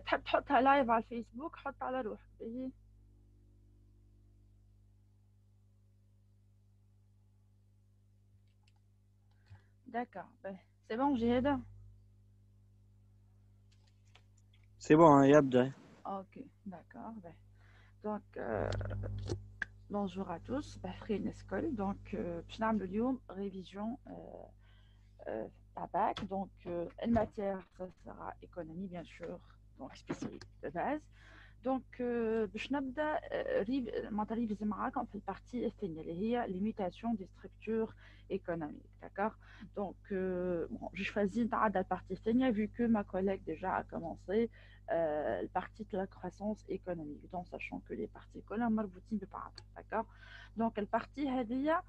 تحب تحطها لايف على الفيسبوك حط على روحك باهي. داكا باهي سي بون جهاد. سي بون يبدأ. اوكي داكا باهي. دونك bonjour à tous بخير الناس الكل. دونك باش نعملوا اليوم ريفيزيون تاع باك. دونك الماتير ça sera économie bien sûr, donc spécialité de base. دونك باش نبدا معناتها ريفيزي معاكم في البارتي الثانيه اللي هي ليميتاسيون دي ستركتور économique, d'accord. Donc bon, j'ai choisi نتعدى البارتي الثانيه vu que ma collègue déjà a commencé le parti de la croissance économique, donc sachant que les parties كلهم مربوطين ببعض, d'accord. Donc البارتي هذه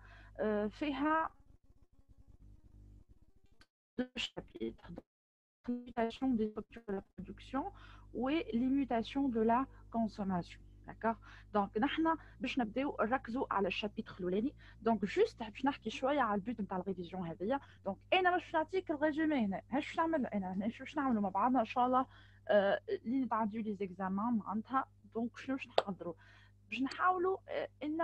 فيها deux chapitres, limitation des structures de la production et limitation de la consommation. D'accord. Donc, nous باش نبداو نركزوا على الشابيتر الاولاني. دونك جوست باش نحكي شويه على البوت نتاع الريفيزيون هذيا. دونك انا باش نعطيك الريزومي هنا. باش نعمل انا هنا باش نعملوا مع بعضنا ان شاء الله اللي نتعدوا لي زيكزامان معناتها. دونك شنو باش نحضروا باش نحاولوا ان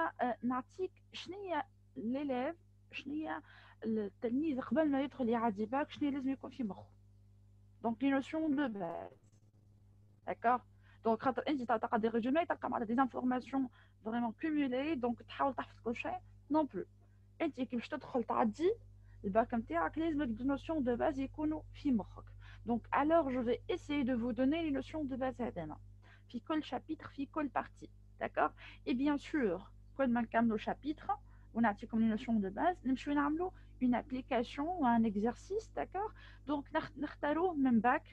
نعطيك شنو هي ليليف، شنو هي التلميذ قبل ما يدخل يعدي باك شنو لازم يكون في مخه. Donc, les notions de base. D'accord. Donc, quand tu as des résumés, tu as des informations vraiment cumulées. Donc, tu as le cocher non plus. Et tu as dit, le bac les notions de base, donc, alors, je vais essayer de vous donner les notions de base. Fi chapitre, fi partie. D'accord. Et bien sûr, quand on le chapitre, on a comme les notions de base, nous une application ou un exercice, d'accord. Donc, nous même bac.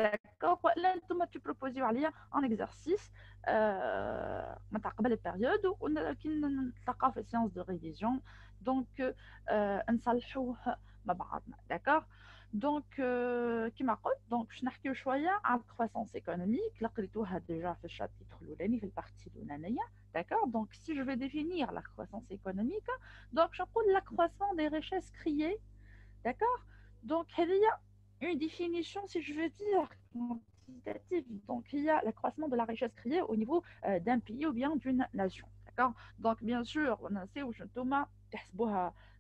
D'accord. Là, tu proposes un exercice قبل période ولكن نتلاقاو في séance de révision. Donc نصلحوه مع بعضنا. D'accord. Donc كما قلت donc باش نحكيو شويه على الكرواسونس économique اللي قريتوها déjà في الشابيتر الاولاني في البارتي الاولانيه. D'accord. Donc si je vais définir la croissance économique, donc je نقول l'accroissement des richesses créées. D'accord. Donc هذه une définition, si je veux dire, quantitative. Donc, il y a l'accroissement de la richesse créée au niveau d'un pays ou bien d'une nation. D'accord. Donc, bien sûr, on sait où je Thomas,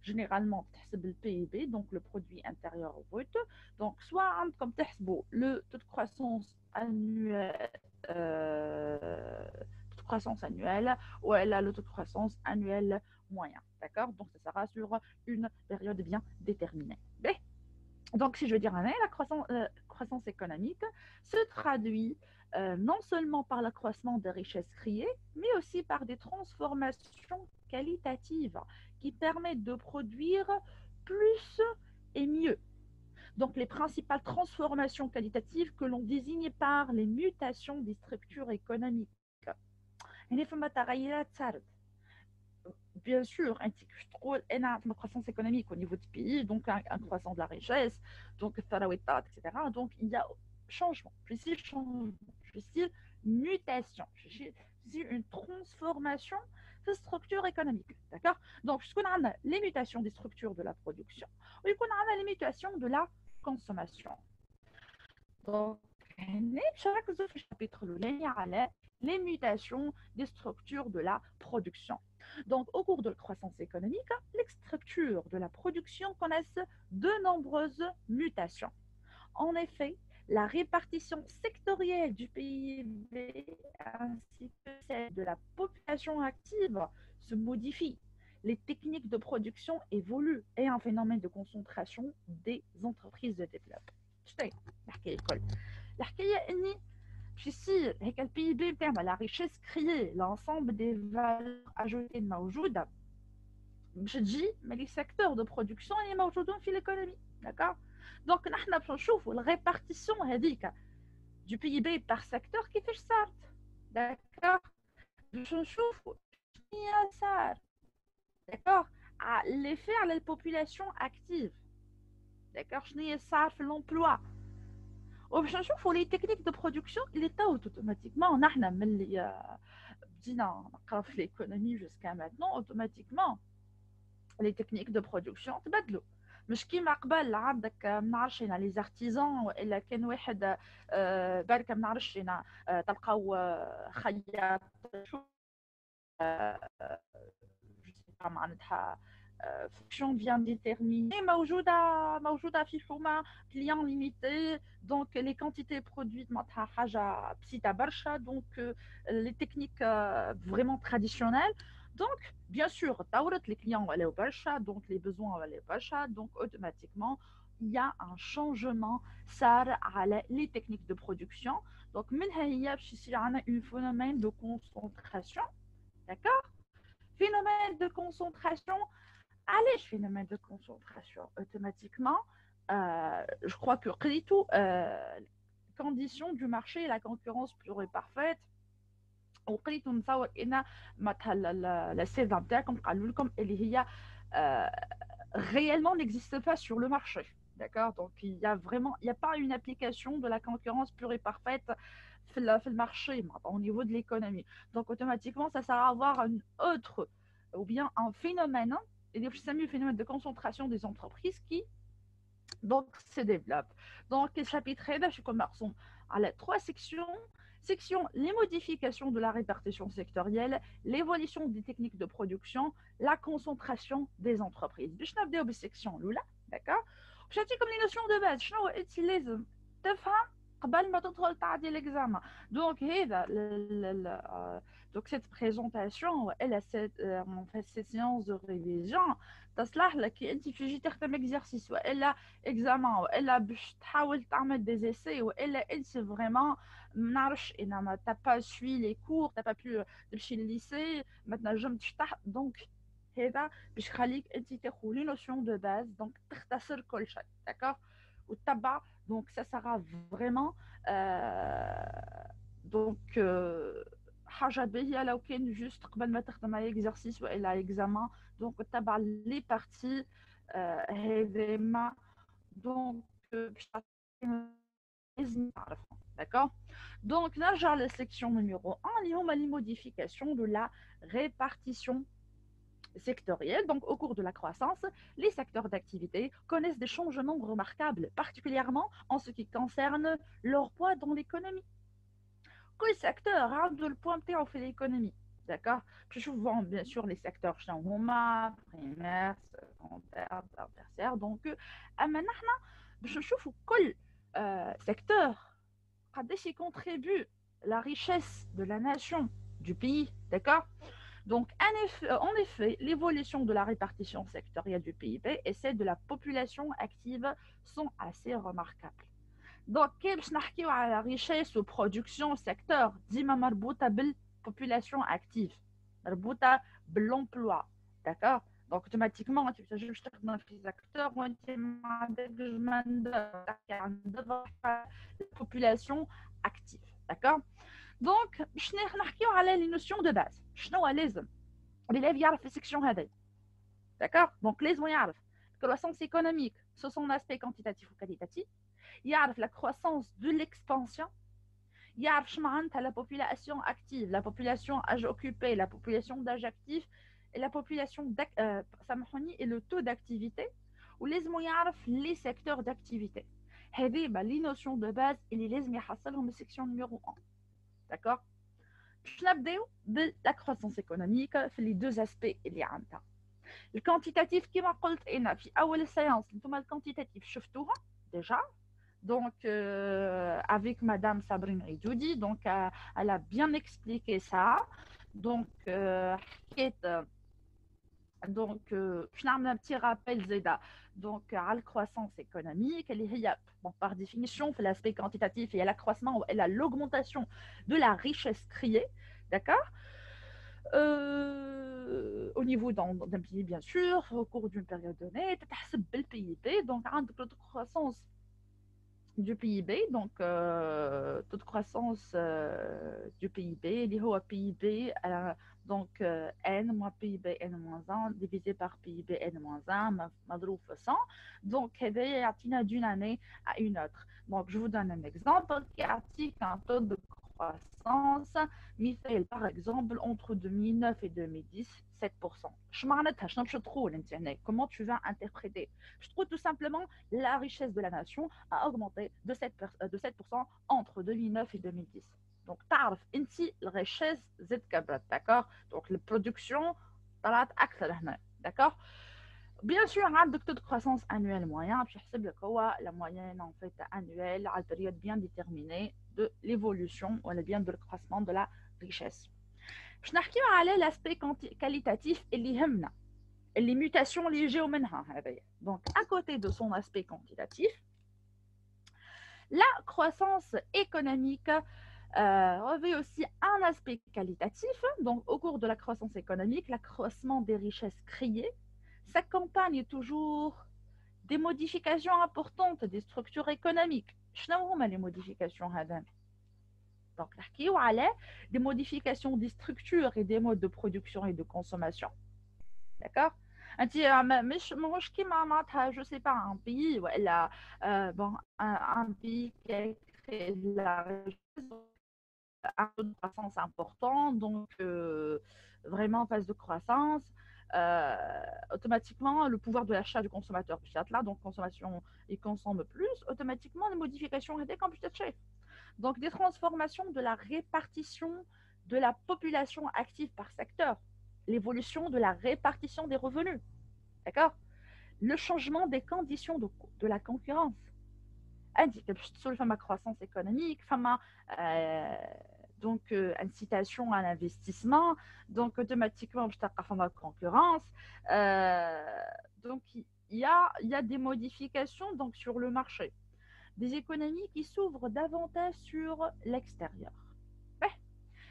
généralement, le PIB, donc le produit intérieur brut. Donc, soit comme le taux de croissance annuel, taux de croissance annuelle, ou elle a le taux de croissance annuel moyen. D'accord. Donc, ça sera sur une période bien déterminée. Mais, donc, si je veux dire la croissance économique se traduit non seulement par l'accroissement des richesses créées, mais aussi par des transformations qualitatives qui permettent de produire plus et mieux. Donc, les principales transformations qualitatives que l'on désigne par les mutations des structures économiques. Bien sûr, une croissance économique au niveau du pays, donc un croissant de la richesse, donc etc. Donc il y a changement, je dis changement, je dis mutation, je dis une transformation de structure économique. D'accord. Donc, ce qu'on a les mutations des structures de la production, ou qu'on a les mutations de la consommation. Donc, chaque chapitre les mutations des structures de la production. Donc, au cours de la croissance économique, les structures de la production connaissent de nombreuses mutations. En effet, la répartition sectorielle du PIB ainsi que celle de la population active se modifie. Les techniques de production évoluent et un phénomène de concentration des entreprises de développement. الحكايه اني باش يصير هيك البي بي بتاعنا لا ريشيس كريي لانسومبل دي فالور اجوتي الموجوده باش تجي من لي سيكتور دو برودكسيون اللي موجودين في ليكونومي. داكور. دونك نحنا باش نشوفوا الريبارتيسيون هذيك دو بي بي بار سيكتور كيفاش صارت. داكور. باش نشوفوا شنو صار. داكور. ليفي على البوبولاسيون اكتيف. داكور. شنو صار في لومبلوا. وباش نشوفوا لي تكنيك دو برودكسيون اللي طاو اوتوماتيكمون نحنا ملي بدينا نقراو في ليكونومي جوسكا ماتنون اوتوماتيكمون لي تكنيك دو برودكسيون تبدلوا. مش كيما قبل عندك ما نعرفش انا لي زارتيزان والا كان واحد برك ما نعرفش انا تلقاو خياط شو معناتها fonction bien déterminée موجودة في حومة client limité donc les quantités produites معناتها حاجة بسيطة برشا donc les techniques vraiment traditionnelles donc bien sûr تطورت les clients ولاو برشا donc les besoins ولاو برشا donc automatiquement il y a un changement صار على les techniques de production donc منها هي باش يصير عندنا un phénomène de concentration d'accord phénomène de concentration. Allez, phénomène de concentration. Automatiquement, je crois que tout, conditions du marché, la concurrence pure et parfaite. وقريتو نتصور ان مثلا la سيفا نتاعكم قالوا لكم اللي هي réellement n'existe pas sur le marché. D'accord. Donc il y a vraiment, il n'y a pas une application de la concurrence pure et parfaite في marché au niveau de l'économie. Donc automatiquement ça sert à avoir un autre ou bien un phénomène, et le phénomène de concentration des entreprises qui donc se développe. Donc le chapitre là je commence à la trois sections. Section les modifications de la répartition sectorielle, l'évolution des techniques de production, la concentration des entreprises. باش نبداو بالسيكسيون الاولى d'accord. باش نعطيكم لي نوسيون دو باز شنو انت لازم تفهم قبل ما تدخل تعدي l'examen. Donc هذا donc cette présentation elle a cette séance de révision تصلح لك كي انت تجي تخدم اكزرسيس والا اكزامان والا باش تحاول تعمل دي اسي والا انت فريمون ما نعرفش انا ما تا با سوي لي كور تا با بلو تمشي للليسي ما تنجمش دونك هذا باش يخليك انت تاخذ لي نوسيون دو باز دونك تختصر كل شيء داكوغ وتتبع دونك سا سارا فريمون دونك حاجه باهيه لو كان جوست قبل ما تخدم على اكزرسيس والا اكزامان دونك تتبع لي بارتي هذيما دونك باش لازم نعرفهم d'accord. Donc نرجع à la section numéro 1 اللي هما les modifications de la répartition sectorielle. Donc au cours de la croissance, les secteurs d'activité connaissent des changements remarquables, particulièrement en ce qui concerne leur poids dans l'économie. Quel secteur a le point نتاعو في l'économie d'accord. Je souvent bien sûr les secteurs هما primaire, secondaire, tertiaire. Donc اما نحنا باش نشوفوا كل secteur قداش contribue la richesse de la nation du pays d'accord. Donc en effet l'évolution de la répartition sectorielle du PIB et celle de la population active sont assez remarquables. Donc باش نحكيو على richesse وproduction secteur ديما مربوطه بالpopulation active مربوطه بالemploi d'accord. Donc automatiquement انت باش تخدم في secteur وانت ما عندكش population active d'accord. Donc باش نحكيو على les notions de base شنو لازم الélève يعرف في السيكشن هذه d'accord. Donc لازم يعرف croissance économique sur son aspect quantitatif ou qualitatif, يعرف la croissance de l'expansion, يعرف شنو معناتها la population active, la population âge occupé, la population d'âge actif et la population سامحوني et le taux d'activité, ولازم يعرف les secteurs d'activité. هذه les notions de base اللي لازم يحصلهم السيكشن numéro 1 d'accord. باش نبداو بلا croissance économique في les deux aspects اللي عندها. الكوانتيتاتيف كما قلت انا في اول السيانس انتم الكوانتيتاتيف شفتوها déjà. Donc avec madame Sabrine Ridoudi donc elle a bien expliqué ça. Donc حكيت donc باش نعمل un petit rappel زيدا donc على الكروissance économique اللي هي bon par définition في l'aspect quantitatif il y a l'accroissement et l'augmentation de la richesse créée d'accord. Au niveau d'un pays, bien sûr, au cours d'une période donnée, tu as le PIB, donc toute croissance du PIB, donc toute croissance du PIB, il y a PIB, donc N moins PIB N-1 divisé par PIB N-1, madrouf 100, donc d'une année à une autre. Donc je vous donne un exemple qui article un taux de croissance, مثال par exemple entre 2009 et 2010, 7%. Comment tu vas interpréter? Je trouve tout simplement la richesse de la nation a augmenté de 7% entre 2009 et 2010. Donc, تعرف انت الريشيز زاد كبرت, d'accord? Donc, la production طلعت أكثر هنا, d'accord? Bien sûr, un taux de croissance annuel moyen, puis la moyenne en fait annuelle à la période bien déterminée de l'évolution ou bien de l'accroissement de la richesse. Je n'arrive à l'aspect qualitatif et les mutations liées au منها. Donc, à côté de son aspect quantitatif, la croissance économique revêt aussi un aspect qualitatif. Donc, au cours de la croissance économique, l'accroissement des richesses créées s'accompagne toujours des modifications importantes des structures économiques. شنو هما les modifications هذا؟ Donc, نحكيو على des modifications des structures et des modes de production et de consommation. D'accord? انت مش كيما معناتها je sais pas un pays ولا bon un pays qui a créé de la un taux de croissance important, donc vraiment en phase de croissance, automatiquement le pouvoir de l'achat du consommateur là, donc consommation, il consomme plus, automatiquement les modifications étaient comme chef. Donc des transformations de la répartition de la population active par secteur, l'évolution de la répartition des revenus, d'accord? Le changement des conditions de la concurrence. Indique ma croissance économique, donc incitation à l'investissement, donc automatiquement je tape ma concurrence. Donc il y a des modifications donc sur le marché, des économies qui s'ouvrent davantage sur l'extérieur.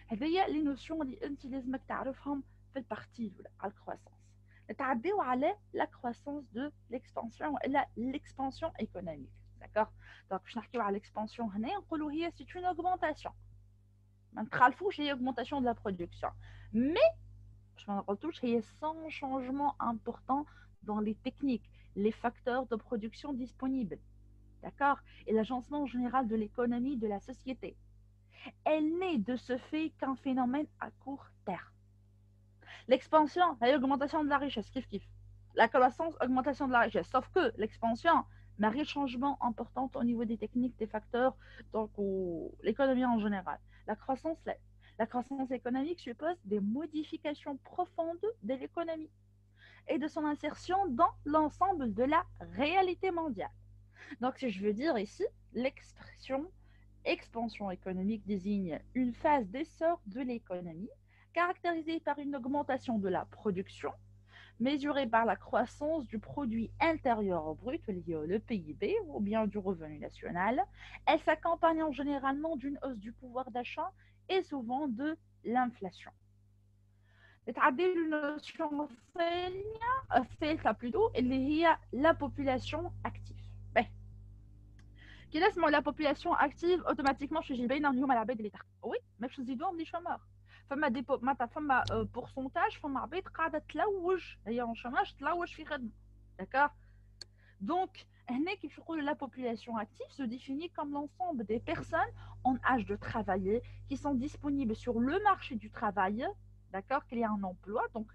هذه les notions اللي انت لازمك تعرفهم في البارتي الاولى على الكرواسونس. نتعداو على la croissance de l'expansion ولا l'expansion économique. D'accord? Donc, je n'arrive à l'expansion, c'est une augmentation. C'est une augmentation de la production. Mais, je m'en retouche, il y a sans changement important dans les techniques, les facteurs de production disponibles. D'accord? Et l'agencement général de l'économie de la société. Elle n'est de ce fait qu'un phénomène à court terme. L'expansion, l'augmentation de la richesse, kiff. La croissance, augmentation de la richesse. Sauf que l'expansion, malgré changement important au niveau des techniques, des facteurs, donc l'économie en général. La croissance économique suppose des modifications profondes de l'économie et de son insertion dans l'ensemble de la réalité mondiale. Donc, si je veux dire ici, l'expression expansion économique désigne une phase d'essor de l'économie caractérisée par une augmentation de la production mesurée par la croissance du produit intérieur brut, le PIB, ou bien du revenu national. Elle s'accompagne généralement d'une hausse du pouvoir d'achat et souvent de l'inflation. une notion الثالثة plutôt اللي هي la population active. كي نسمعوا la population active automatiquement je suis باينه اليوم العباد اللي تحت. Oui, mais باش نزيدوهم لي شومور. فما بورسونتاج فما عباد قاعده تلوج هي اون شوماج تلوج في خدمه. D'accord? Donc هنا كيف نقولوا la population active se définit comme l'ensemble des personnes en âge de travailler qui sont disponibles sur le marché du travail, d'accord, qu'il y a un emploi. Donc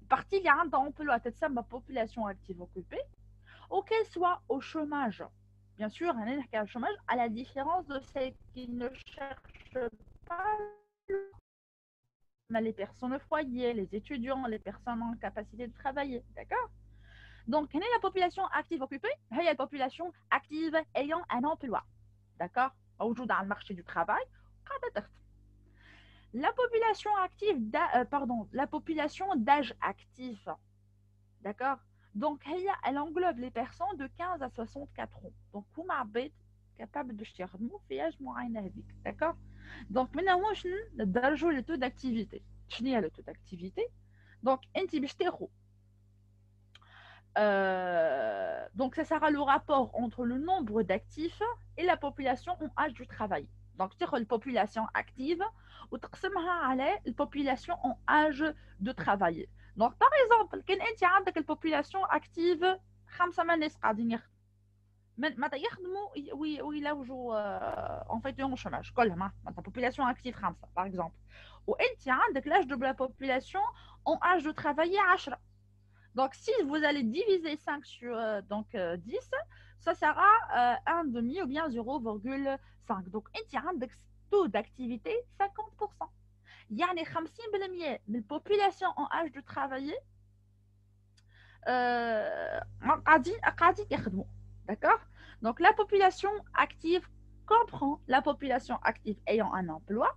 partie il y a un emploi, c'est ma population active occupée, ou qu'elle soit au chômage. Bien sûr, un chômage, à la différence de celles qui ne cherchent pas les personnes au foyer, les étudiants, les personnes en capacité de travailler. D'accord? Donc, quelle est la population active occupée? Il y a la population active ayant un emploi. D'accord? Aujourd'hui, dans le marché du travail, la population active, la population d'âge actif. D'accord? Donc, elle englobe les personnes de 15 à 64 ans. Donc, vous m'avez capable de faire d'accord? Donc, maintenant, je le taux d'activité. Je le taux d'activité. Donc, donc, ça sera le rapport entre le nombre d'actifs et la population en âge du travail. Donc, c'est la population active ou la population en âge de travail. Donc, par exemple, quand tu as une population active, 5 ناس قاعدين يخدموا. ما يخدموا ويلوجوا en fait au chômage كلهم معناتها population active 5 par exemple وانت عندك l'âge de la population en âge de travailler 10. Donc si vous allez diviser 5 sur 10 ça sera un demi ou bien 0,5 donc انت عندك taux d'activité 50%. يعني 50% من population en âge de travailler قاعدين يخدموا. D'accord? Donc, la population active comprend la population active ayant un emploi.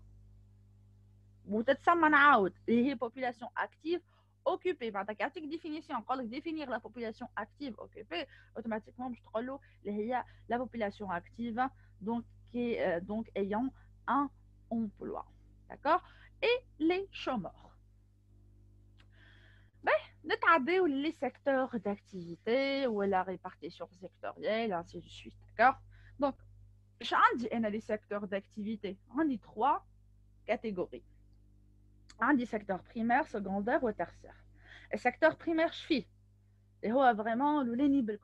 وتتسمى نعاود اللي هي population active occupée. معناتها كيعطيك définition نقول لك définir la population active occupée automatiquement باش تقول له اللي هي la population active donc donc ayant un emploi. D'accord? Et les chômeurs. نتعداو les secteurs d'activité ou la répartition sectorielle, ainsi de suite. D'accord? Donc, j'ai les secteurs d'activité. On a 3 catégories. On a secteur primaire, secondaire ou tertiaire. Le secteur primaire, c'est vraiment le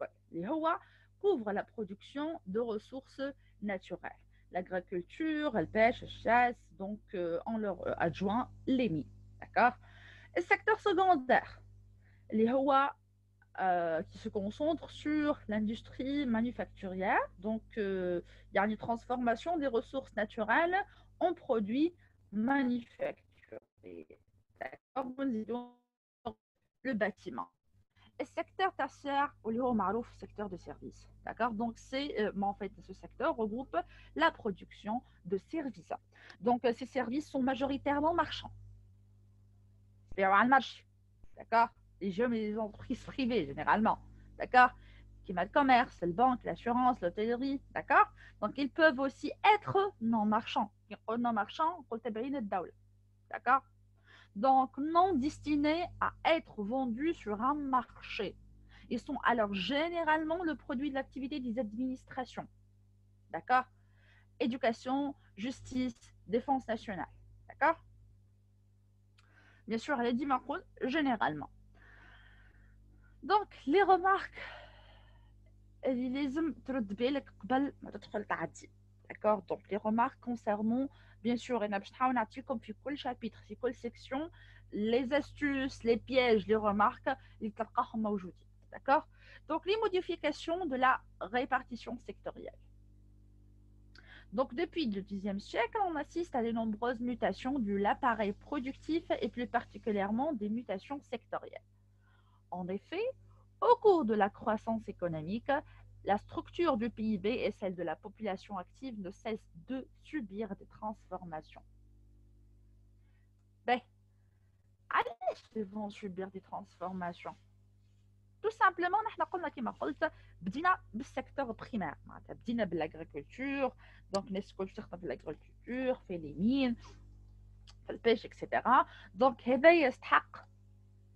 couvre la production de ressources naturelles. L'agriculture, la pêche, la chasse, donc on leur adjoint les mines. D'accord? Le secteur secondaire, les qui se concentre sur l'industrie manufacturière. Donc, il y a une transformation des ressources naturelles en produits manufacturés. Le bâtiment. Le secteur tertiaire, au lieu au secteur de services. D'accord? Donc, en fait, ce secteur regroupe la production de services. Donc, ces services sont majoritairement marchands. C'est un marché. D'accord? Les jeux, mais les entreprises privées, généralement. D'accord? Qui met le commerce, le banque, l'assurance, l'hôtellerie. D'accord? Donc, ils peuvent aussi être non marchands. Non marchands, d'accord? Donc, non destinés à être vendus sur un marché. Ils sont alors généralement le produit de l'activité des administrations. D'accord? Éducation, justice, défense nationale. D'accord? Bien sûr, elle est dit généralement. Donc, les remarques, d'accord? Donc, les remarques concernant, bien sûr, comme في chapitre, في section, les astuces, les pièges, les remarques, d'accord? Donc, les modifications de la répartition sectorielle. Donc, depuis le Xe siècle, on assiste à de nombreuses mutations de l'appareil productif et plus particulièrement des mutations sectorielles. En effet, au cours de la croissance économique, la structure du PIB et celle de la population active ne cessent de subir des transformations. Ben, ils vont subir des transformations. Tout simplement, nous avons le secteur primaire. Nous avons l'agriculture, donc nous avons l'agriculture, fait les mines, fait le pêche, etc. Donc, il y a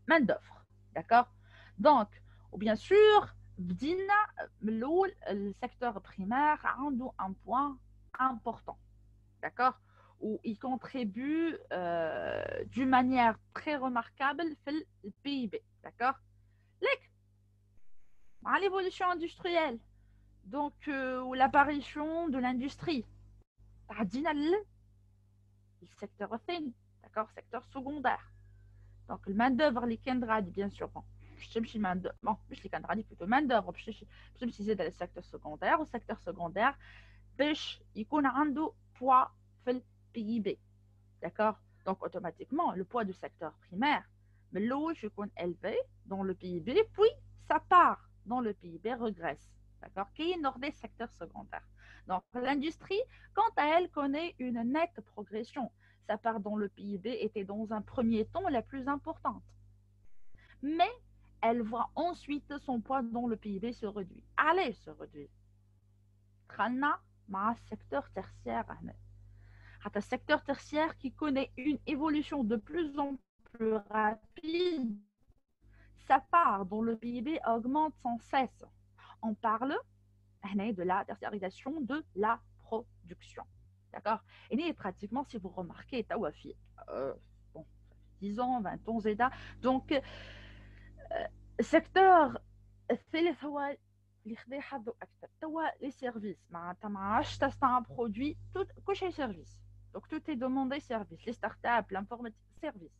main d'œuvre. D'accord? Donc, bien sûr, le secteur primaire a un point important, d'accord, où il contribue d'une manière très remarquable le PIB, d'accord, à l'évolution industrielle, donc l'apparition de l'industrie, le secteur d'accord, secteur secondaire, donc le main d'œuvre les kendradi bien sûr bon. Je suis main d'œuvre bon مش اللي كان plutôt main d'œuvre باش نمشي زيد على السيكتور secondaire والسيكتور secondaire باش يكون عنده poids في ال PIB. D'accord? Donc automatiquement le poids du secteur primaire mais l'eau يكون élevé dans le PIB puis sa part dans le PIB regresse. D'accord? Qui est nord des secteurs secondaires. Donc l'industrie quant à elle connaît une nette progression. Sa part dans le PIB était dans un premier temps la plus importante. Mais elle voit ensuite son poids dans le PIB se réduire. Allez, se réduire. Tralna, ma secteur tertiaire. Le secteur tertiaire qui connaît une évolution de plus en plus rapide, sa part dans le PIB augmente sans cesse. On parle de la tertiarisation de la production. D'accord? Et pratiquement, si vous remarquez, bon, 10 ans, 20 ans, donc, secteur الثالث هو اللي خدا يحظوا اكثر توا لي سيرفيس معناتها ما عادش تصنع برودوي كل شيء سيرفيس دونك تو تي دوموندي سيرفيس لي ستارت اب لانفورماتيك سيرفيس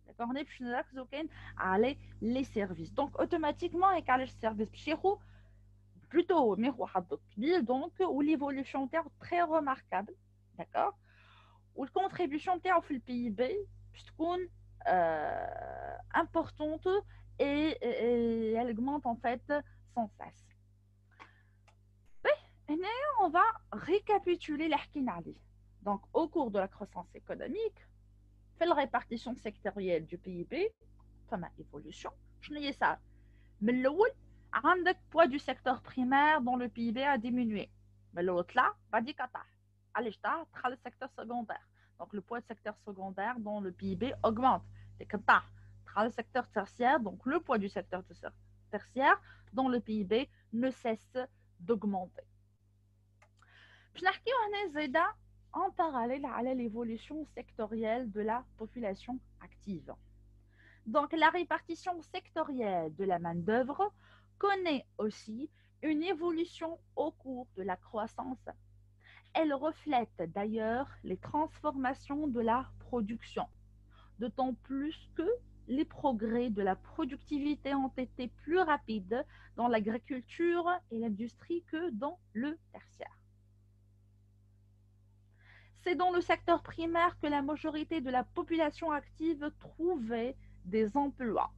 داكوغ هنا باش نركزوا كان على لي سيرفيس دونك اوتوماتيكمون هيك علاش السيرفيس باش ياخذ plutôt ميخو حظ كبير دونك وليفولوشن تاعو تري روماركابل داكوغ والكونتريبيوشن تاعو في البي بي باش تكون importante et elle augmente en fait sans cesse. On va récapituler les حكينا عليه. Donc au cours de la croissance économique, fait la répartition sectorielle du PIB, فما évolution. شنو هي صار؟ من الأول عندك poids du secteur primaire dans le PIB a diminué. من الأول طلع بعديك طاح. علاش طاح؟ دخل السيكتور secondaire. Donc le poids du secteur secondaire dans le PIB augmente. لكن طاح. دخل السيكتور tertiaire, donc le poids du secteur tertiaire dans le PIB ne cesse d'augmenter. باش نحكيو هنا زايدة en parallèle على l'évolution sectorielle de la population active. Donc la répartition sectorielle de la main-d'œuvre connaît aussi une évolution au cours de la croissance. Elle reflète d'ailleurs les transformations de la production, d'autant plus que les progrès de la productivité ont été plus rapides dans l'agriculture et l'industrie que dans le tertiaire. C'est dans le secteur primaire que la majorité de la population active trouvait des emplois.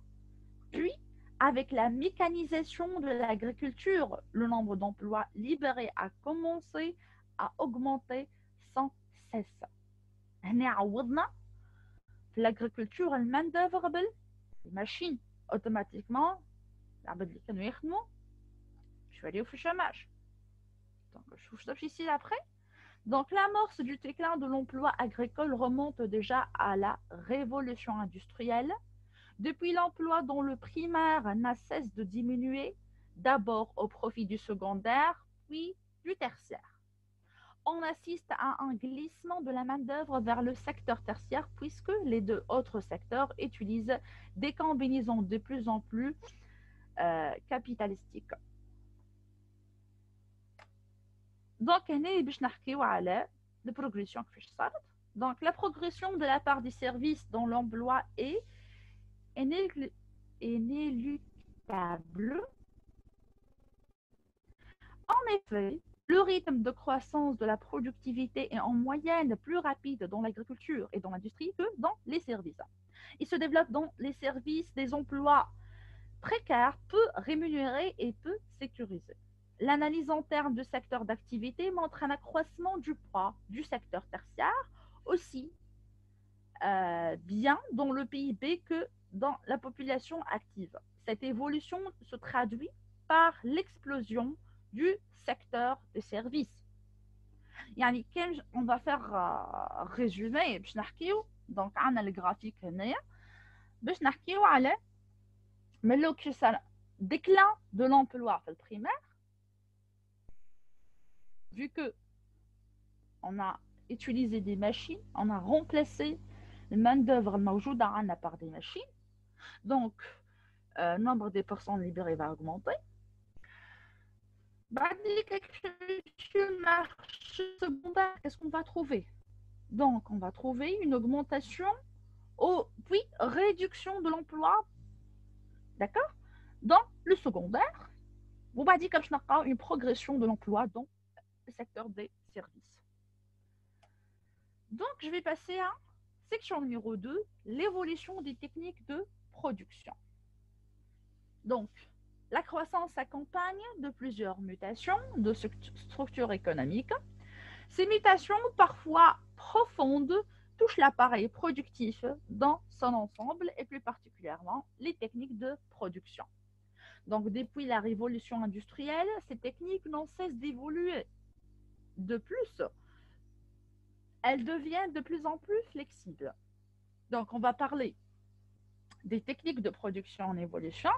Puis, avec la mécanisation de l'agriculture, le nombre d'emplois libérés a commencé à augmenter sans cesse. هنا عوضنا في l'agriculture الماin d'œuvre بالماشين automatiquement العباد اللي كانوا يخدموا شو يوليو في الشماج. Donc je vous donne ici après. Donc l'amorce du déclin de l'emploi agricole remonte déjà à la révolution industrielle. Depuis, l'emploi dans le primaire n'a cesse de diminuer, d'abord au profit du secondaire, puis du tertiaire. On assiste à un glissement de la main-d'œuvre vers le secteur tertiaire puisque les deux autres secteurs utilisent des combinaisons de plus en plus capitalistiques. Donc, la progression. Donc, la progression de la part des services dans l'emploi est inéluctable. En effet, le rythme de croissance de la productivité est en moyenne plus rapide dans l'agriculture et dans l'industrie que dans les services. Il se développe dans les services des emplois précaires, peu rémunérés et peu sécurisés. L'analyse en termes de secteur d'activité montre un accroissement du poids du secteur tertiaire, aussi bien dans le PIB que dans la population active. Cette évolution se traduit par l'explosion du secteur des services. يعني كان on va faire résumé باش نحكيو donc عندنا الجرافيك هنايا باش نحكيو على من لو كي صار déclin de l'emploi في البريمير vu que on a utilisé des machines, on a remplacé la main-d'œuvre الموجودة عندنا par des machines, donc le nombre des personnes libérées va augmenter. Marché secondaire, qu'est-ce qu'on va trouver? Donc, on va trouver une augmentation puis réduction de l'emploi, d'accord? Dans le secondaire, on va dire comme une progression de l'emploi dans le secteur des services. Donc, je vais passer à section numéro 2, l'évolution des techniques de production. Donc, la croissance s'accompagne de plusieurs mutations de structure économique. Ces mutations, parfois profondes, touchent l'appareil productif dans son ensemble et plus particulièrement les techniques de production. Donc, depuis la révolution industrielle, ces techniques n'ont cesse d'évoluer. De plus, elles deviennent de plus en plus flexibles. Donc, on va parler des techniques de production en évolution.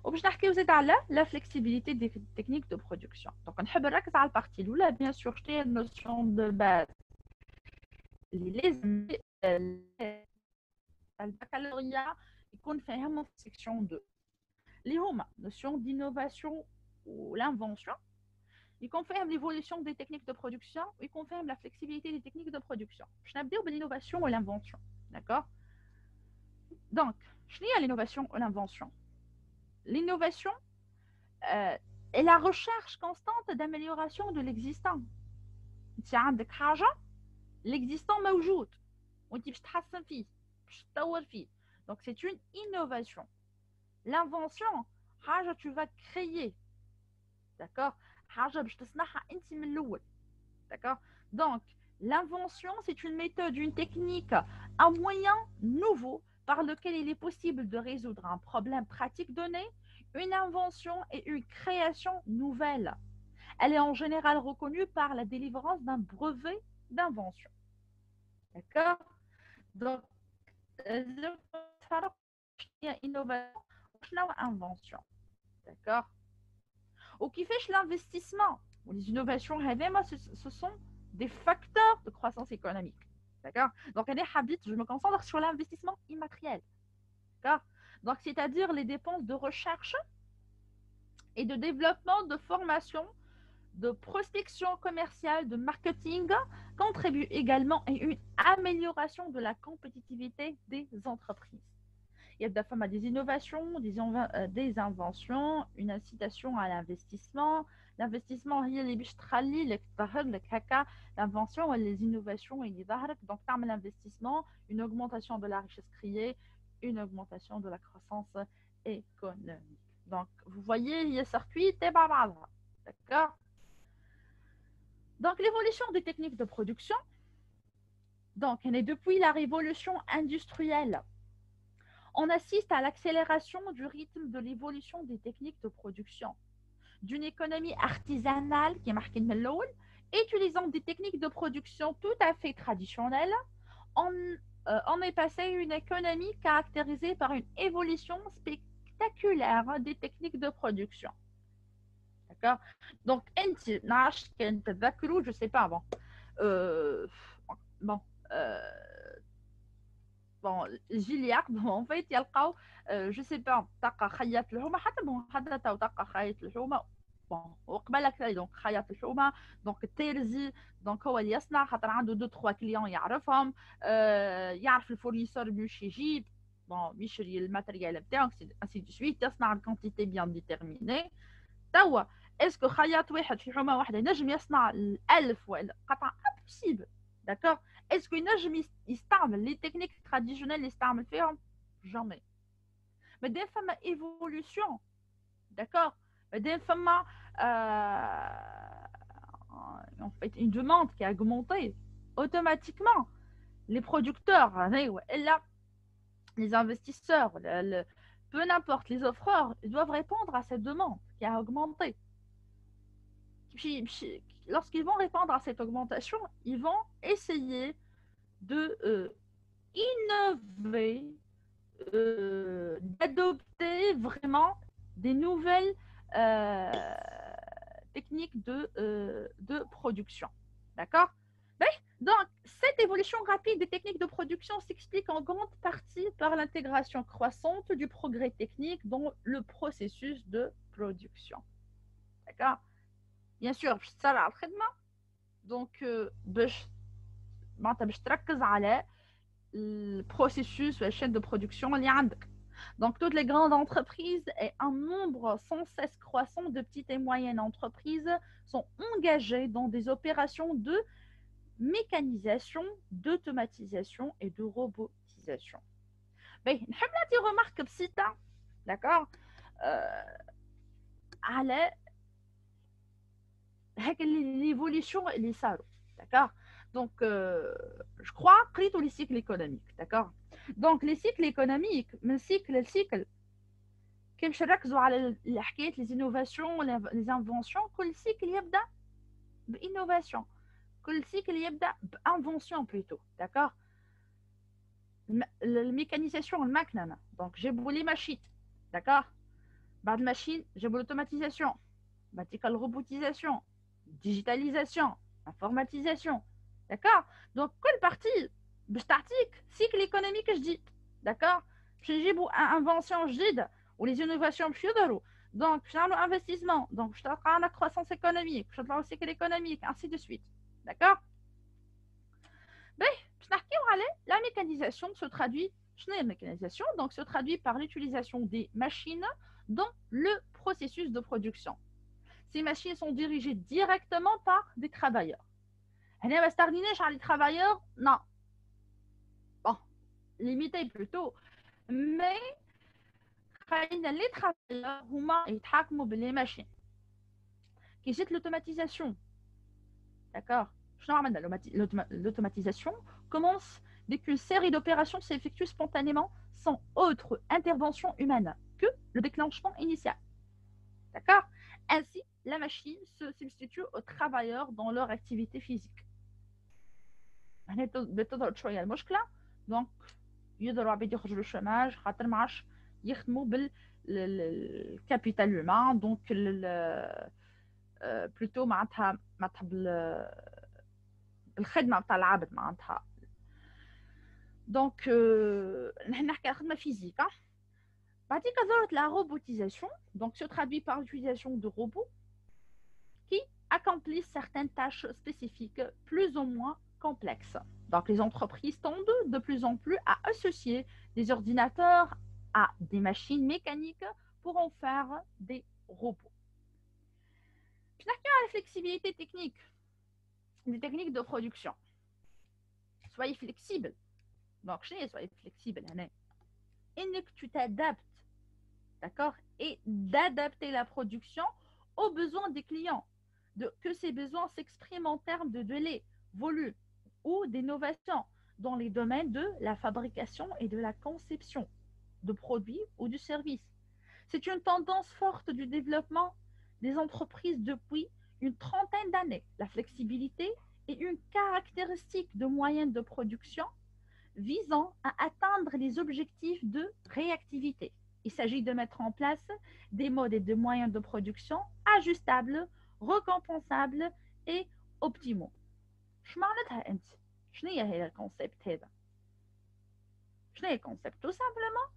وباش نحكيو زيد على لا فليكسيبيليتي دي تكنيك دو برودكسيون دونك نحب نركز على البارتي الاولى بيان سور شتي هي النوسيون دو باز اللي لازم البكالوريا يكون فاهمهم في سيكسيون 2 اللي هما نوسيون دينوفاسيون ou l'invention, il confirme l'évolution des techniques de production, il confirme la flexibilité des techniques de production. Je n'ai pas l'innovation ou l'invention. D'accord? Donc, je lis à l'innovation ou l'invention. L'innovation est la recherche constante d'amélioration de l'existant. Tu as عندك حاجة l'existant موجود وانت باش تحسن فيه باش تطور فيه. Donc c'est une innovation. L'invention حاجة tu vas créer. D'accord? حاجة باش تصنعها انت من الأول. D'accord? Donc l'invention c'est une méthode, une technique, un moyen nouveau par lequel il est possible de résoudre un problème pratique donné, une invention et une création nouvelle. Elle est en général reconnue par la délivrance d'un brevet d'invention. D'accord? Donc, innovation ou invention. D'accord? Ou qui fait l'investissement. Les innovations, ce sont des facteurs de croissance économique. D'accord? Donc, je me concentre sur l'investissement immatériel. D'accord? Donc, c'est-à-dire les dépenses de recherche et de développement, de formation, de prospection commerciale, de marketing, contribuent également à une amélioration de la compétitivité des entreprises. Il y a des innovations, des inventions, une incitation à l'investissement. L'investissement, il y a l'invention et les innovations. Donc, par l'investissement, une augmentation de la richesse créée, une augmentation de la croissance économique. Donc, vous voyez, il y a circuit, d'accord? Donc, l'évolution des techniques de production, donc, depuis la révolution industrielle, on assiste à l'accélération du rythme de l'évolution des techniques de production, d'une économie artisanale qui est marquée de l'eau, utilisant des techniques de production tout à fait traditionnelles, on est passé à une économie caractérisée par une évolution spectaculaire des techniques de production. D'accord? Donc, je sais pas, bon. Bon. Bon, Gilliard, en fait, il y a je sais pas, تلقى خياط الحومة حتى bon حتى تلقى خياط الحومة bon وقبلك donc خياط الحومة donc التيرزي donc هو اللي يصنع خاطر عنده 2-3 كليون يعرفهم يعرف الفورنيسور باش يجيب bon يشري الماتريال نتاعو ainsi de suite يصنع الكونتيتي بيان ديتيرميني توا اسكو خياط واحد في حومة واحدة ينجم يصنع 1000 ولا قطعة impossible d'accord. Est-ce qu'il y a les techniques traditionnelles يستعمل jamais. Mais des femmes évolution, d'accord. Mais des femmes en fait une demande qui a augmenté automatiquement. Les producteurs, les investisseurs, peu n'importe les offreurs, ils doivent répondre à cette demande qui a augmenté. Lorsqu'ils vont répondre à cette augmentation, ils vont essayer de innover, d'adopter vraiment des nouvelles techniques de production. D'accord? Donc, cette évolution rapide des techniques de production s'explique en grande partie par l'intégration croissante du progrès technique dans le processus de production. D'accord? Bien sûr, ça va après-demain. Donc, باش تركز على البروسيسوس la chaîne de production اللي عندك. Donc toutes les grandes entreprises et un nombre sans cesse croissant de petites et moyennes entreprises sont engagées dans des opérations de mécanisation, d'automatisation et de robotisation. نحب نعطي remarque بسيطة d'accord على هيك l'évolution اللي صاروا d'accord. Donc, je crois, قريتوا les cycles économiques, d'accord. Donc, les cycles économiques, من cycle لcycle, كي باش نركزوا على حكاية les innovations, les inventions, كل cycle يبدأ بinnovation, كل cycle يبدأ بinvention plutôt, d'accord. الميكانيزاسيون الماكنة, donc جابوا les machines, d'accord. بعد الماشين جابوا l'automatisation, بعد تلك الروبوtisation, digitalisation, informatisation. D'accord. Donc, quelle partie باش تعطيك cycle économique جديد. D'accord. باش نجيبوا invention جديدة ou les innovations باش يظهروا. Donc, je fais investissement. Donc, je travaille la croissance économique, je travaille le cycle économique, ainsi de suite. D'accord? La mécanisation se traduit, la mécanisation donc, se traduit par l'utilisation des machines dans le processus de production. Ces machines sont dirigées directement par des travailleurs. Les travailleurs, non. Bon, limité plutôt. Mais les travailleurs, ils travaillent les machines. Qui jette l'automatisation. D'accord? L'automatisation commence dès qu'une série d'opérations s'effectue spontanément sans autre intervention humaine que le déclenchement initial. D'accord? Ainsi, la machine se substitue aux travailleurs dans leur activité physique. Donc, يقدروا عباد يخرجوا للشماج خاطر ما عادش يخدموا بالكابيتال هيومان دونك بلوتو معناتها بالخدمه نتاع العبد معناتها دونك نحن نحكي على خدمه فيزيك. بعديك ظهرت la robotisation donc se traduit par l'utilisation de robots qui accomplissent certaines tâches spécifiques plus ou moins complexes. Donc les entreprises tendent de plus en plus à associer des ordinateurs à des machines mécaniques pour en faire des robots. Je n'ai qu'à la flexibilité technique, des techniques de production. Soyez flexible. Donc, soyez flexible. Et que tu t'adaptes, d'accord? Et d'adapter la production aux besoins des clients. Que ces besoins s'expriment en termes de délai, volume ou d'innovation dans les domaines de la fabrication et de la conception de produits ou de services. C'est une tendance forte du développement des entreprises depuis une trentaine d'années. La flexibilité est une caractéristique de moyens de production visant à atteindre les objectifs de réactivité. Il s'agit de mettre en place des modes et des moyens de production ajustables, récompensables et optimaux. شو معناتها انت؟ شنو هي الكونسيبت هذا؟ شنو هي الكونسيبت؟ tout simplement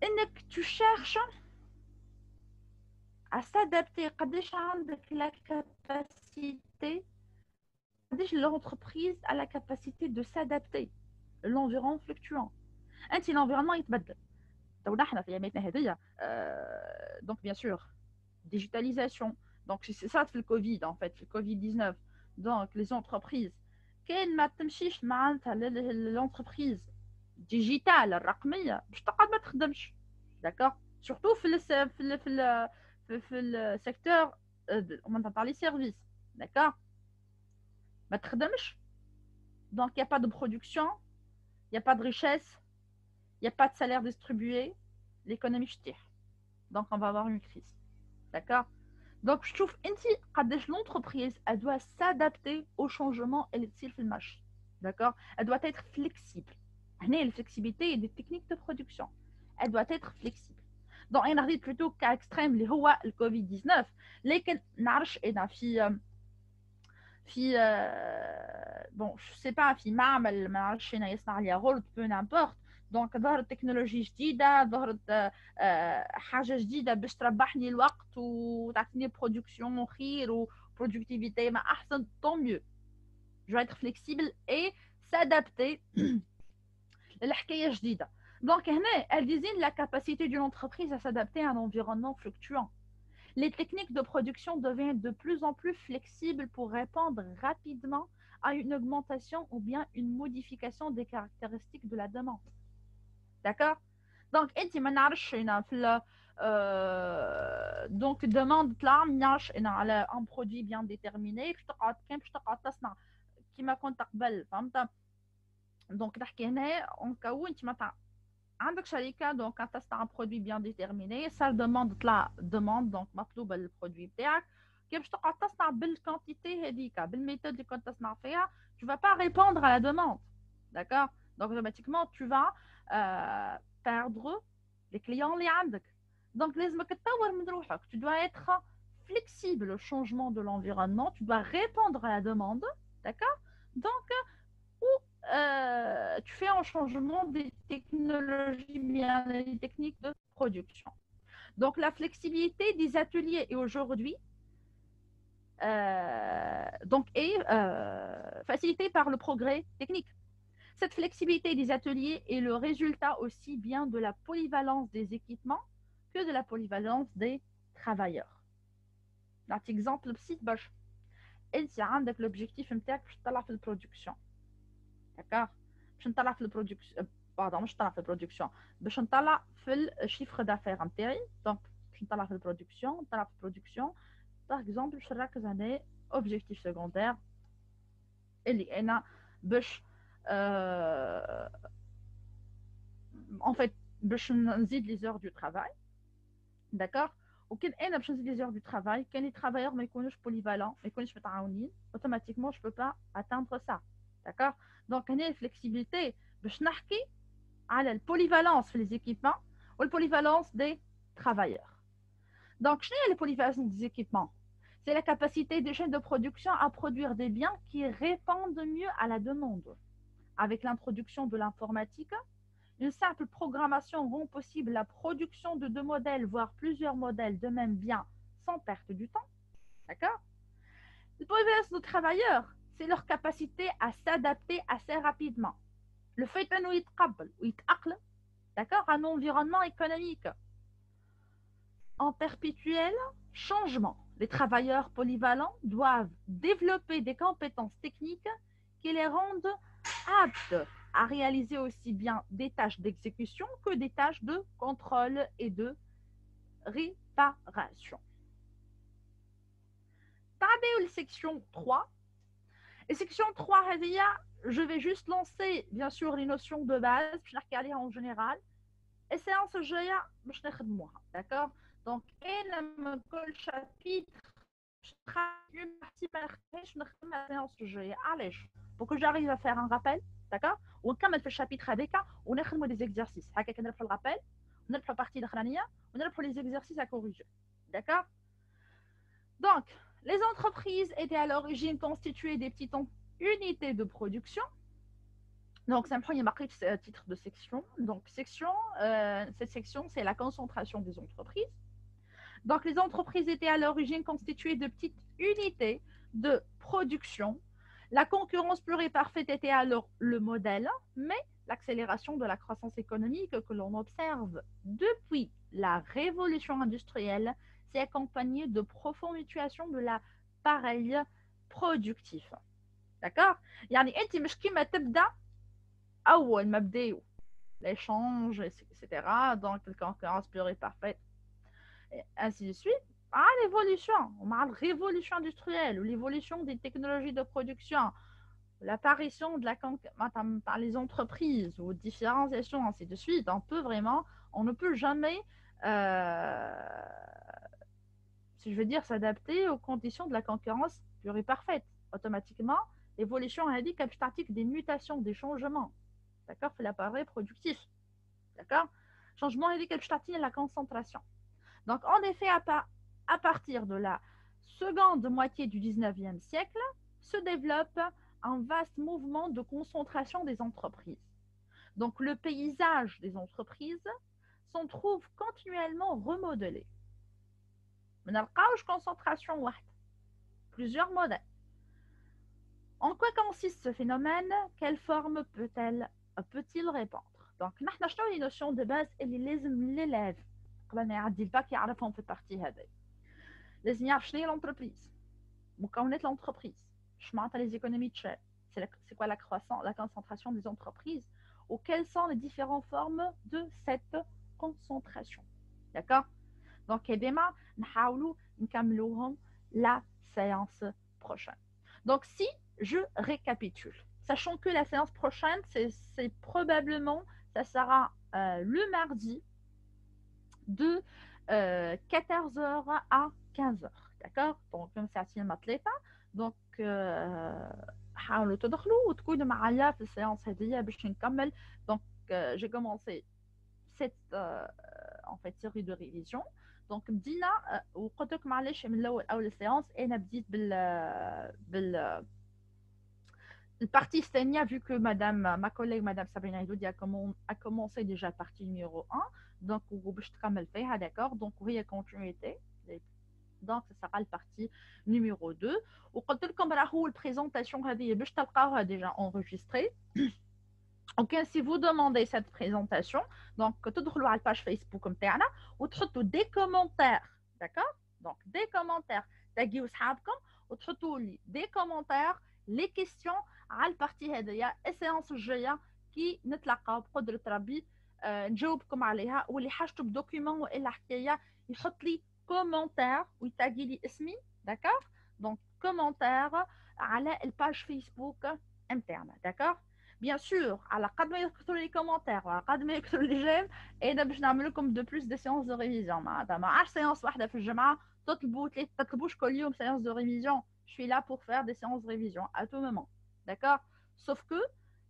انك tu cherches à s'adapter قداش عندك la capacité قداش l'entreprise a la capacité de s'adapter l'environnement fluctuant. انت l'environnement يتبدل. تو نحن في اياماتنا هذيا donc bien sûr digitalisation. Donc c'est ça في الكوفيد en fait, في الكوفيد 19. Donc les entreprises كان ما تمشيش معناتها l'entreprise ديجيتال الرقميه باش تقعد ما تخدمش. داكور سورتو في السيكتور نتاع لي سيرفيس. داكور ما تخدمش. Donc il y a pas de production, il y a pas de richesse, il y a pas de salaire distribué, l'économie ch'tire. Donc on va avoir une crise. D'accord? Donc je trouve que l'entreprise elle doit s'adapter au changement et les تصير في المارché. D'accord? Elle doit être flexible. هنا la flexibilité et des techniques de production. Elle doit être flexible. Donc انا خديت plutôt cas extrême اللي هو الكوفيد 19 لكن نعرفش انا في bon je sais pas في معمل ما نعرفش انا يصنع عليها غلط peu n'importe. دونك ظهرت تكنولوجي جديده ظهرت حاجه جديده باش تربحني الوقت وتعطيني برودكسيون خير وبرودكتيفيتي ما احسن طون ميو. جو être flexible et s'adapter للحكايه جديده. دونك هنا elle désigne la capacité d'une entreprise à s'adapter à un environnement fluctuant. Les techniques de production deviennent de plus en plus flexibles pour répondre rapidement à une augmentation ou bien une modification des caractéristiques de la demande. D'accord? Donc, انت ما نعرفش هنا في دونك demande طلع ما نعرفش هنا على un produit bien déterminé باش تقعد باش تقعد تصنع كيما كنت قبل فهمت؟ دونك نحكي هنا اون كاو انت ما عندك شركه دونك تصنع un produit bien déterminé صار demande طلع demande دونك مطلوبه البرودوي بتاعك كيف باش تقعد تصنع بالكونتيتي هذيك بالميثود اللي كنت تصنع فيها tu vas pas répondre à la demande. D'accord? Donc automatiquement tu vas perdre les clients اللي عندك. Donc لازمك تطور من روحك. Tu dois être flexible au changement de l'environnement. Tu dois répondre à la demande. D'accord? Donc ou tu fais un changement des technologies, bien des techniques de production. Donc, la flexibilité des ateliers est aujourd'hui facilitée par le progrès technique. Cette flexibilité des ateliers est le résultat aussi bien de la polyvalence des équipements que de la polyvalence des travailleurs. Par exemple, بسيط برشا. انت عندك l'objectif نتاعك باش تطلع في البرودكسيون. داكوغ؟ باش نطلع في البرودكسيون باردون مش نطلع في البرودكسيون باش نطلع في الشيفر دافير نتاعي. دونك باش نطلع في البرودكسيون نطلع في البرودكسيون باغ اكزومبل باش نركز على اوبجيكتيف سكوندير اللي انا باش en fait باش نزيد لي زور دو travail. داكوغ؟ وكان انا باش نزيد لي زور دو travail كان لي travailleurs ما يكونوش بوليفالون ما يكونوش متعاونين اوتوماتيكمون جو بو با اتاندر سا. داكوغ؟ دونك هنا الفلكسيبيليتي باش نحكي على البوليفالونس في لي زيكيبمون والبوليفالونس دي travailleurs. Donc, les polyvalences des équipements, c'est la capacité des chaînes de production à produire des biens qui répondent mieux à la demande. Avec l'introduction de l'informatique, une simple programmation rend possible la production de 2 modèles, voire plusieurs modèles de même bien, sans perte du temps. D'accord? Les polyvalences de travailleurs, c'est leur capacité à s'adapter assez rapidement. Le fait qu'ils يتأقلم, d'accord, à un environnement économique en perpétuel changement. Les travailleurs polyvalents doivent développer des compétences techniques qui les rendent aptes à réaliser aussi bien des tâches d'exécution que des tâches de contrôle et de réparation. Dans la section 3, et section 3, je vais juste lancer bien sûr les notions de base, je vais regarder en général, et séance جاية باش نخدموها, d'accord? Donc, un chapitre, une partie de la séance pour que j'arrive à faire un rappel, d'accord? Ou quand on fait le chapitre avec, on a des exercices. On a le rappel, on a la partie de l'année, on a les exercices à corriger, d'accord? Donc, les entreprises étaient à l'origine constituées des petites unités de production. Donc, c'est un premier marqué titre de section. Donc, cette section, c'est la concentration des entreprises. Donc, les entreprises étaient à l'origine constituées de petites unités de production. La concurrence pure et parfaite était alors le modèle, mais l'accélération de la croissance économique que l'on observe depuis la révolution industrielle s'est accompagnée de profondes mutuations de l'appareil productif. D'accord? يعني أنت مش كيما تبدأ أول ما بداو l'échange, etc. Donc, la concurrence pure et parfaite. Et ainsi de suite, à l'évolution, à la révolution industrielle ou l'évolution des technologies de production, l'apparition de la par les entreprises ou différenciation, ainsi de suite, on ne peut jamais, si je veux dire, s'adapter aux conditions de la concurrence pure et parfaite. Automatiquement, l'évolution indique qu'elle pratique des mutations, des changements. D'accord? C'est l'appareil productif. D'accord? Changement indique qu'elle pratique la concentration. Donc, en effet, à partir de la seconde moitié du 19e siècle, se développe un vaste mouvement de concentration des entreprises. Donc, le paysage des entreprises s'en trouve continuellement remodelé. Mais n'a pas concentration, plusieurs modèles. En quoi consiste ce phénomène? Quelle forme peut-il répondre? Donc, nous avons les notions de base et l'élève قبل ما يعدي الباك يعرفهم في البارتي هذه. لازم يعرف شنو هي لونتربريز، مكونات لونتربريز، اش معناتها لي زيكونومي تشير، c'est quoi la croissance, la concentration des entreprises, ou quelles sont les différentes formes de cette concentration. D'accord? Donc ديما نحاولوا نكملوهم la séance prochaine. Donc si je récapitule, sachant que la séance prochaine c'est probablement ça sera le mardi de 14h à 15h. D'accord? Donc, comme ça, c'est المطلقة. Donc, حاولوا تدخلوا وتكونوا معايا في السيانس هذه باش نكمل. Donc, j'ai commencé cette en fait série de révision. Donc, بدينا وقلت لكم علاش من الاول اول السيانس انا بديت partie Stenia, vu que ma collègue, Madame Sabrina Hidoudi, a commencé déjà la partie numéro 1, donc, d'accord, donc, oui, continuité. Donc, ce sera la partie numéro 2. وقلت لكم راهو البريزونطاسيون هذه باش تلقاوها déjà enregistrée. Ok, si vous demandez cette présentation, donc تدخلوا على الباج فيسبوك نتاعنا وتحطوا des commentaires, d'accord? Donc des commentaires تاجيو صحابكم وتحطوا لي des commentaires les questions على البارتي هذيا السيونس الجايه كي نتلاقاو بقدره ربي نجاوبكم عليها واللي حاجته بدوكيومون والا حكايه يحط لي كومنتير ويتاجي لي اسمي داكور دونك كومنتير على الباج فيسبوك نتاعنا داكور بيان سور على قد ما يكثروا لي كومنتير وعلى قد ما يكثروا لي جيم انا باش نعمل لكم دو بلوس دي سيونس دو ريفيزيون معناتها ما عادش سيونس واحده في الجمعه تطلبوش كل يوم séance de révision. Je suis là pour faire des séances de révision à tout moment. D'accord? Sauf que,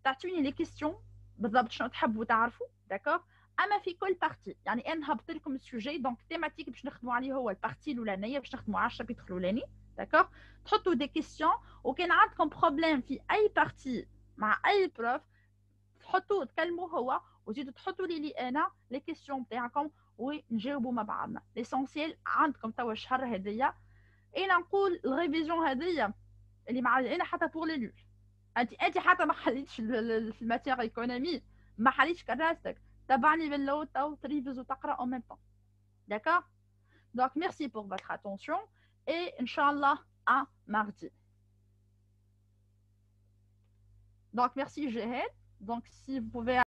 تعطوني les questions بالضبط شنو تحبوا تعرفوا. D'accord? اما في كل بارتي يعني انا هبط لكم السوجي دونك تيماتيك باش نخدموا عليه هو البارتي الاولانيه باش نخدموا على الشابيتر الاولاني. D'accord? تحطوا des questions وكان عندكم بروبليم في اي بارتي مع اي بروف تحطوا تكلموا هو وزيدوا تحطوا لي انا لي كيسيون نتاعكم ونجاوبوا مع بعضنا. ليسونسيال عندكم توا الشهر هذيا انا نقول الريفيزيون هذيا اللي مع انا حتى بور لي لول انت حتى ما حليتش في الماتير ايكونومي ما حليتش كراستك تبعني باللوت او تريفز وتقرا en même temps. D'accord? Donc merci pour votre attention et inchallah à mardi. Donc merci Jehed. Donc si vous pouvez